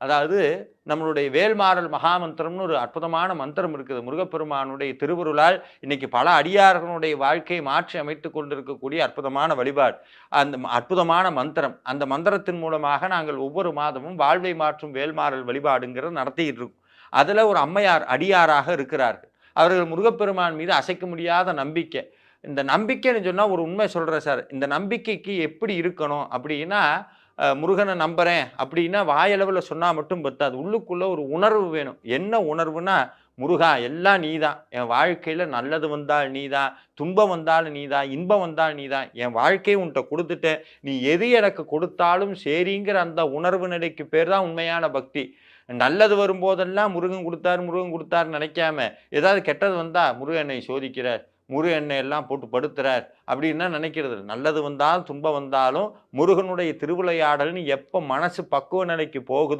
அதாவது நம்மளுடைய வேல்மாறல் மகாமந்திரம்னு ஒரு அற்புதமான மந்திரம் இருக்குது. முருகப்பெருமானுடைய திருவருளால் இன்னைக்கு பல அடியார்களுடைய வாழ்க்கையை மாற்றி அமைத்துக் கொண்டிருக்கக்கூடிய அற்புதமான வழிபாடு. அந்த அற்புதமான மந்திரம். அந்த மந்திரத்தின் மூலமாக நாங்கள் ஒவ்வொரு மாதமும் வாழ்வை மாற்றும் வேல்மாறல் வழிபாடுங்கிறத நடத்திக்கிட்டு இருக்கோம். அதுல ஒரு அம்மையார் அடியாராக இருக்கிறார்கள். அவர்கள் முருகப்பெருமான் மீது அசைக்க முடியாத நம்பிக்கை. இந்த நம்பிக்கைன்னு சொன்னா ஒரு உண்மை சொல்றேன் சார். இந்த நம்பிக்கைக்கு எப்படி இருக்கணும் அப்படின்னா, முருகனை நம்புறேன் அப்படின்னா வாயளவுல சொன்னா மட்டும் பத்தாது. உள்ளுக்குள்ள ஒரு உணர்வு வேணும். என்ன உணர்வுன்னா, முருகா எல்லாம் நீதான். என் வாழ்க்கையில நல்லது வந்தால் நீதான், துன்பம் வந்தாலும் நீதான், இன்பம் வந்தாலும் நீதான். என் வாழ்க்கைய உன்ட்ட குடுத்துட்டேன். நீ எது எனக்கு கொடுத்தாலும் சரிங்கிற அந்த உணர்வு நிலைக்கு பேர் தான் உண்மையான பக்தி. நல்லது வரும்போதெல்லாம் முருகன் குடுத்தார், முருகன் குடுத்தார்ன்னு நினைக்காம, ஏதாவது கெட்டது வந்தா முருகன் என்னை சோதிக்கிறார். முருகன் என்னை எல்லாம் போட்டு படுத்துறார் அப்படின்லாம் நினைக்கிறது இல்ல. நல்லது வந்தாலும், துன்பம் வந்தாலும் முருகனுடைய திருவிளையாடல்னு எப்ப மனசு பக்குவ நிலைக்கு போகுதோ